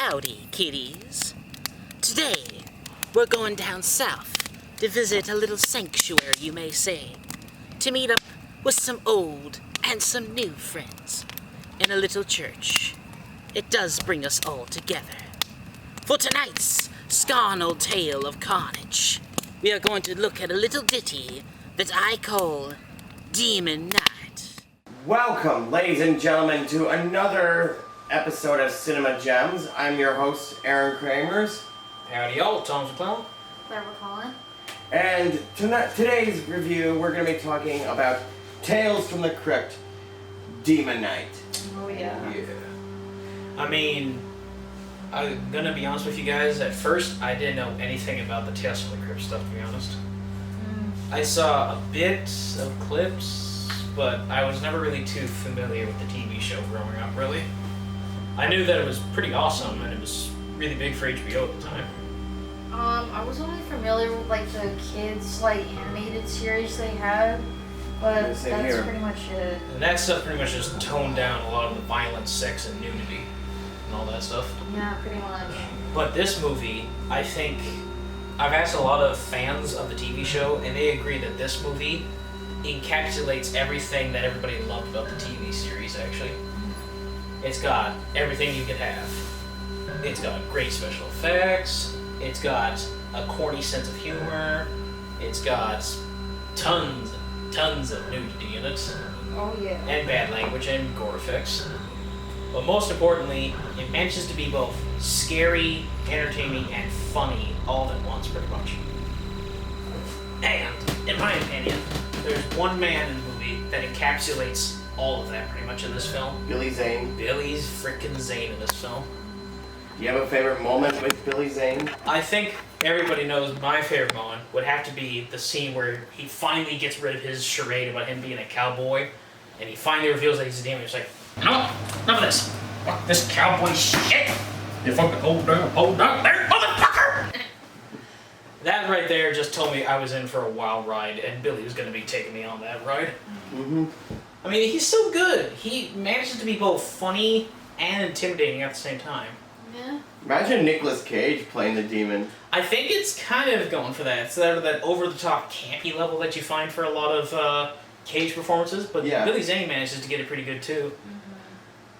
Howdy, kiddies. Today, we're going down south to visit a little sanctuary, you may say, to meet up with some old and some new friends in a little church. It does bring us all together. For tonight's scarnal tale of carnage, we are going to look at a little ditty that I call Demon Night. Welcome, ladies and gentlemen, to another episode of Cinema Gems. I'm your host, Arron Kramers. Howdy y'all, Tom's McClellan. Claire McClellan. And today's review, we're going to be talking about Tales from the Crypt, Demon Night. Oh yeah. I mean, I'm gonna be honest with you guys, at first I didn't know anything about the Tales from the Crypt stuff, to be honest. I saw a bit of clips, but I was never really too familiar with the TV show growing up, really. I knew that it was pretty awesome, and it was really big for HBO at the time. I was only familiar with like the kids animated series they had, but that's pretty much it. And that stuff pretty much just toned down a lot of the violence, sex, and nudity, and all that stuff. Yeah, pretty much. But this movie, I think, I've asked a lot of fans of the TV show, and they agree that this movie encapsulates everything that everybody loved about the TV series, actually. It's got everything you could have. It's got great special effects. It's got a corny sense of humor. It's got tons of nudity in it. Oh yeah. And bad language and gore effects. But most importantly, it manages to be both scary, entertaining, and funny all at once, pretty much. And, in my opinion, there's one man in the movie that encapsulates all of that pretty much in this film. Billy Zane. Billy's frickin' Zane in this film. Do you have a favorite moment with Billy Zane? I think everybody knows my favorite moment would have to be the scene where he finally gets rid of his charade about him being a cowboy, and he finally reveals that he's a demon. He's like, no, none of this. Fuck this cowboy shit. You fucking hold down there, motherfucker! That right there just told me I was in for a wild ride, and Billy was going to be taking me on that ride. Mm-hmm. I mean, he's so good. He manages to be both funny and intimidating at the same time. Yeah. Imagine Nicolas Cage playing the demon. I think it's kind of going for that. It's that over-the-top campy level that you find for a lot of Cage performances, but yeah. Billy Zane manages to get it pretty good too.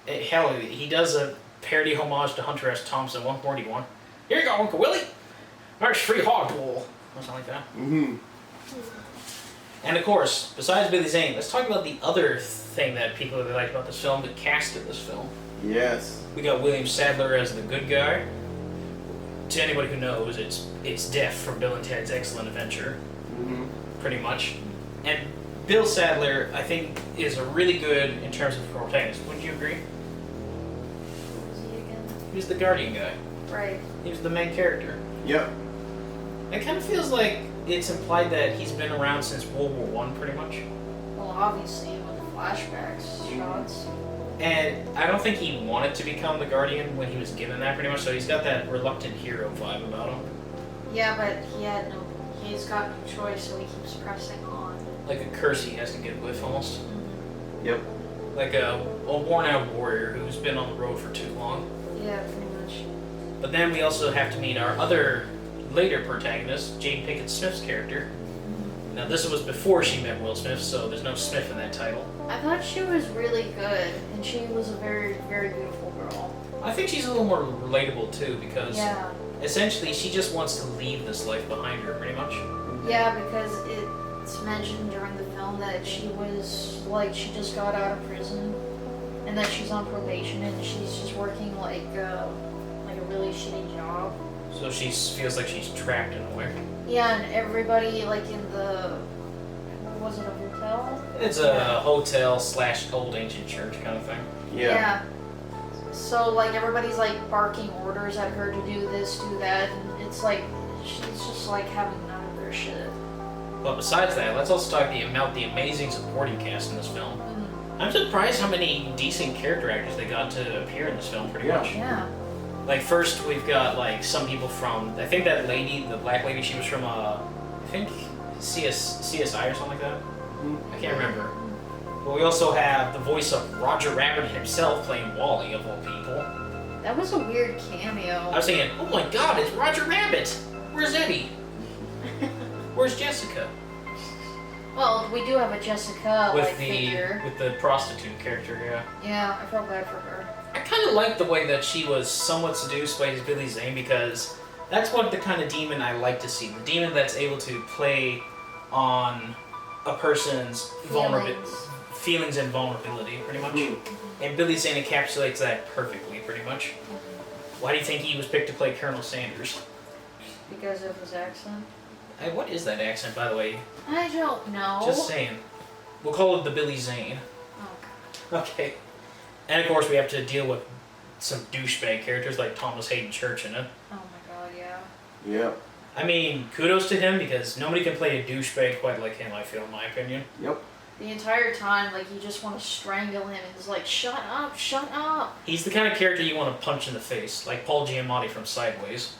Mm-hmm. Hell, he does a parody homage to Hunter S. Thompson, 141. Here you go, Uncle Willie. There's free hog wool. Or something like that. Mm-hmm. And of course, besides Billy Zane, let's talk about the other thing that people really liked about this film, the cast of this film. Yes. We got William Sadler as the good guy. To anybody who knows, it's Death from Bill and Ted's Excellent Adventure. Mm-hmm. Pretty much. And Bill Sadler, I think, is a really good in terms of protagonist. Wouldn't you agree? Who was he again? He was the Guardian guy. Right. He was the main character. Yep. It kind of feels like it's implied that he's been around since World War I, pretty much. Well, obviously with the flashbacks shots. And I don't think he wanted to become the Guardian when he was given that, pretty much, so he's got that reluctant hero vibe about him. Yeah, but he's got no choice, so he keeps pressing on. Like a curse he has to get with, almost. Mm-hmm. Yep. Like a worn-out warrior who's been on the road for too long. Yeah, pretty much. But then we also have to meet our other later protagonist, Jade Pinkett-Smith's character. Now this was before she met Will Smith, so there's no Smith in that title. I thought she was really good, and she was a very, very beautiful girl. I think she's a little more relatable too, because Yeah. essentially she just wants to leave this life behind her, pretty much. Yeah, because it's mentioned during the film that she was, she just got out of prison, and that she's on probation, and she's just working, a really shitty job. So she feels like she's trapped in a way. Yeah, and everybody, in the... Was it a hotel? It's a hotel / old ancient church kind of thing. Yeah. So, everybody's, barking orders at her to do this, do that, and it's she's just, having none of their shit. But besides that, let's also talk about the amazing supporting cast in this film. Mm-hmm. I'm surprised how many decent character actors they got to appear in this film, pretty much. Yeah. First we've got, some people from, I think that lady, the black lady, she was from, I think CSI or something like that? I can't remember. But we also have the voice of Roger Rabbit himself playing Wally, of all people. That was a weird cameo. I was thinking, oh my god, it's Roger Rabbit! Where's Eddie? Where's Jessica? Well, we do have a Jessica figure. With the prostitute character, yeah. Yeah, I felt bad for her. I kind of like the way that she was somewhat seduced by his Billy Zane, because that's what the kind of demon I like to see. The demon that's able to play on a person's feelings and vulnerability, pretty much. And Billy Zane encapsulates that perfectly, pretty much. Why do you think he was picked to play Colonel Sanders? Because of his accent? Hey, what is that accent, by the way? I don't know. Just saying. We'll call it the Billy Zane. Oh, God. Okay. And of course, we have to deal with some douchebag characters like Thomas Hayden Church in it. Oh my god, yeah. Yep. I mean, kudos to him, because nobody can play a douchebag quite like him, I feel, in my opinion. Yep. The entire time, like, you just want to strangle him and it's like, shut up, shut up. He's the kind of character you want to punch in the face, like Paul Giamatti from Sideways.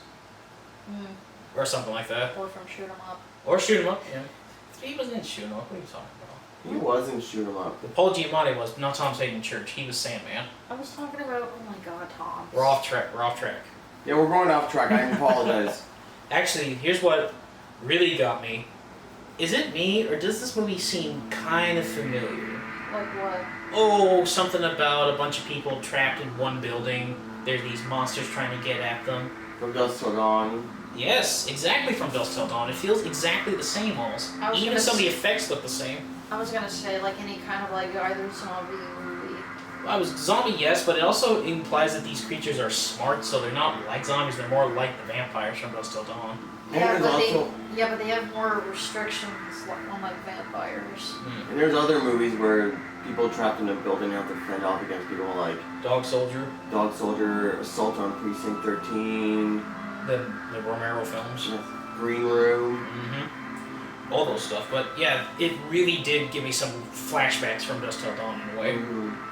Or something like that. Or from Shoot 'em Up. Or Shoot 'em Up, yeah. He wasn't in Shoot 'em Up, what are you talking about? He wasn't Shoot 'em Up. Paul Giamatti was, not Thomas Hayden Church, he was Sandman. I was talking about, oh my god, Tom. We're off track. Yeah, we're going off track. I apologize. Actually, here's what really got me. Is it me, or does this movie seem kind of familiar? Like what? Oh, something about a bunch of people trapped in one building. There's these monsters trying to get at them. From Dusk Till Dawn. Yes, exactly, from Dusk Till Dawn. It feels exactly the same almost. Even some of the effects look the same. I was gonna say, like, any kind of, like, either zombie movie. I was zombie, yes, but it also implies that these creatures are smart, so they're not like zombies, they're more like the vampires from Dusk Till Dawn. Yeah, And but also, they have more restrictions on, like, vampires. and there's other movies where people trapped in a building have to fend off against people like Dog Soldier. Dog Soldier, Assault on Precinct 13. The Romero films. Green Room. All those stuff, but yeah, it really did give me some flashbacks from Dusk Till Dawn in a way.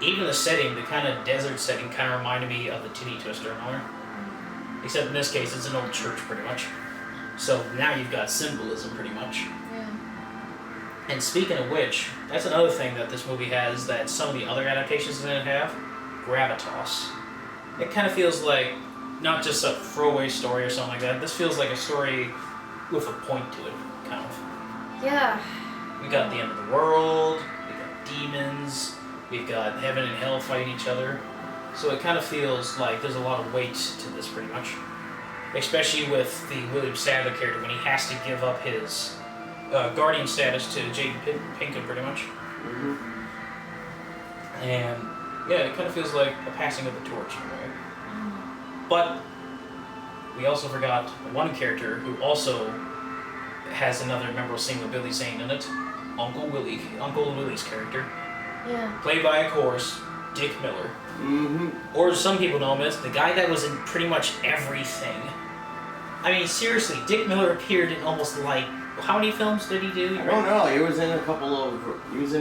Even the setting, the kind of desert setting, kind of reminded me of the Titty Twister movie. Except in this case, it's an old church pretty much. So now you've got symbolism pretty much. Yeah. And speaking of which, that's another thing that this movie has that some of the other adaptations didn't have. Gravitas. It kind of feels like not just a throwaway story or something like that. This feels like a story with a point to it, kind of. Yeah. We got the end of the world, we got demons, we've got heaven and hell fighting each other. So it kind of feels like there's a lot of weight to this pretty much. Especially with the William Sadler character when he has to give up his guardian status to Jade Pinkett pretty much. And yeah, it kind of feels like a passing of the torch in a way. But we also forgot one character who also has another memorable scene with Billy Zane in it. Uncle Willie's character. Yeah. Played by, of course, Dick Miller. Or as some people know him as, the guy that was in pretty much everything. I mean, seriously, Dick Miller appeared in almost like, how many films did he do? I don't know. He was in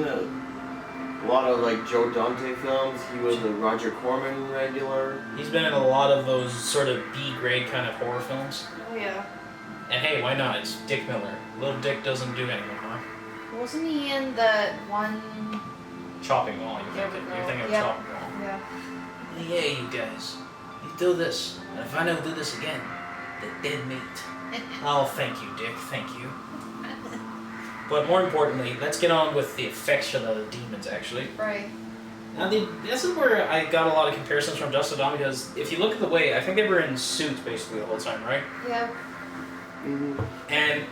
a lot of like Joe Dante films. He was a Roger Corman regular. He's been in a lot of those sort of B-grade kind of horror films. Oh yeah. And hey, why not? It's Dick Miller. Little Dick doesn't do anything, huh? Wasn't he in that one? Chopping Mall, you're thinking of Chopping Mall. Yeah. Yeah, you guys. You do this, and if I don't do this again, they're dead meat. Oh, thank you, Dick. Thank you. But more importantly, let's get on with the effects of the demons, actually. Right. Now, this is where I got a lot of comparisons from Dusk Till Dawn, because if you look at the way, I think they were in suits basically the whole time, right? Yeah. And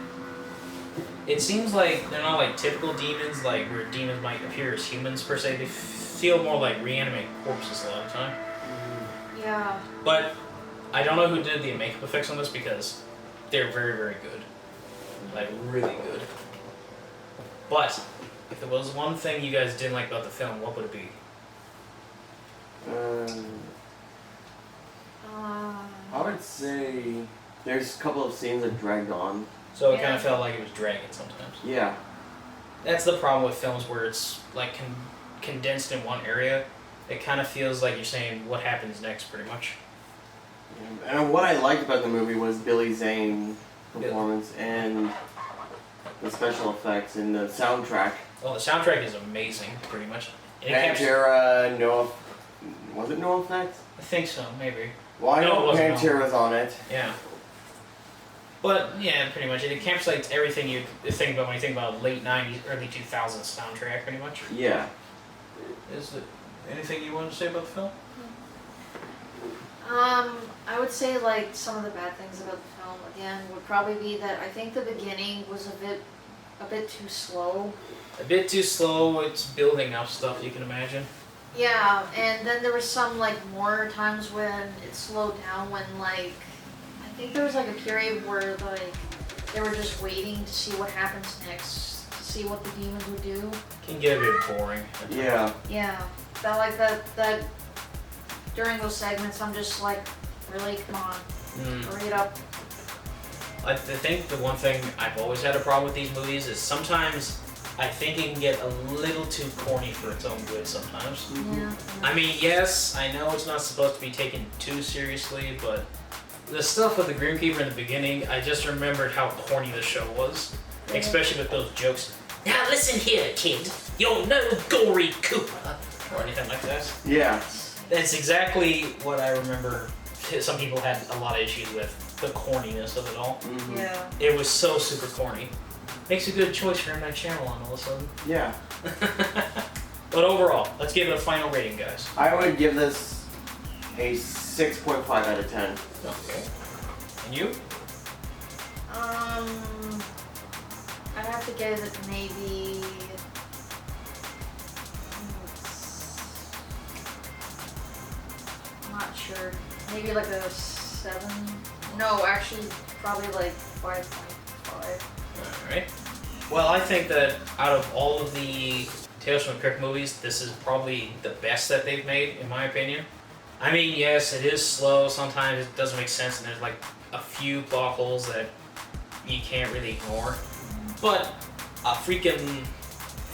it seems like they're not like typical demons, like where demons might appear as humans per se. They feel more like reanimated corpses a lot of the time. Yeah. But I don't know who did the makeup effects on this, because they're very, very good. Like, really good. But if there was one thing you guys didn't like about the film, what would it be? I would say there's a couple of scenes that dragged on. So it kind of felt like it was dragging sometimes. Yeah. That's the problem with films where it's like condensed in one area. It kind of feels like you're saying what happens next, pretty much. And what I liked about the movie was Billy Zane performance and the special effects and the soundtrack. Well, the soundtrack is amazing, pretty much. Pantera, Noah Was it No Effect? I think so, maybe. Well, I No, it know wasn't Pantera's on it. Yeah. But yeah, pretty much it encapsulates everything you think about when you think about late '90s, early 2000s soundtrack, pretty much. Yeah. Is it anything you wanted to say about the film? I would say like some of the bad things about the film again would probably be that I think the beginning was a bit too slow. A bit too slow. It's building up stuff, you can imagine. Yeah, and then there was some like more times when it slowed down when like I think there was like a period where like they were just waiting to see what happens next, to see what the demons would do. Can get a bit boring. Yeah. Yeah, that during those segments I'm just like, really, come on, hurry it up. I think the one thing I've always had a problem with these movies is sometimes I think it can get a little too corny for its own good sometimes. Yeah. I mean, yes, I know it's not supposed to be taken too seriously, but the stuff with the Grimkeeper in the beginning, I just remembered how corny the show was, especially with those jokes. Now listen here, kid, you're no gory Cooper, or anything like that. Yeah. That's exactly what I remember. Some people had a lot of issues with the corniness of it all. Mm-hmm. Yeah. It was so super corny. Makes a good choice for my channel on all of a sudden. Yeah. But overall, let's give it a final rating, guys. I would give this a 6.5 out of 10. Okay. And you? I'd have to give it maybe. I'm not sure. Maybe like a 7. No, actually, probably like 5.5. Alright. Well, I think that out of all of the Tales from the Crypt movies, this is probably the best that they've made, in my opinion. I mean, yes, it is slow. Sometimes it doesn't make sense, and there's like a few plot holes that you can't really ignore. But I freaking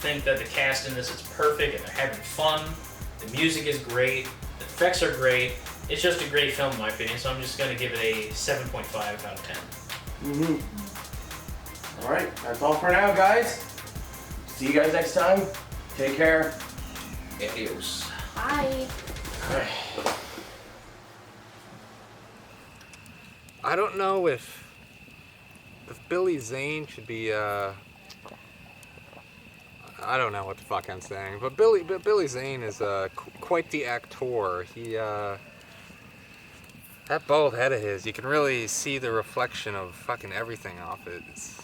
think that the cast in this is perfect, and they're having fun. The music is great. The effects are great. It's just a great film, in my opinion, so I'm just going to give it a 7.5 out of 10. Mm-hmm. Alright, that's all for now, guys. See you guys next time. Take care. Adios. Bye. Alright. I don't know if Billy Zane should be I don't know what the fuck I'm saying, but Billy Zane is quite the actor. He that bald head of his, you can really see the reflection of fucking everything off it. It's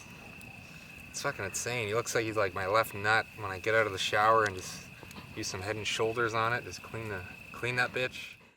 fucking insane. He looks like he's like my left nut when I get out of the shower and just use some Head and Shoulders on it, just clean that bitch.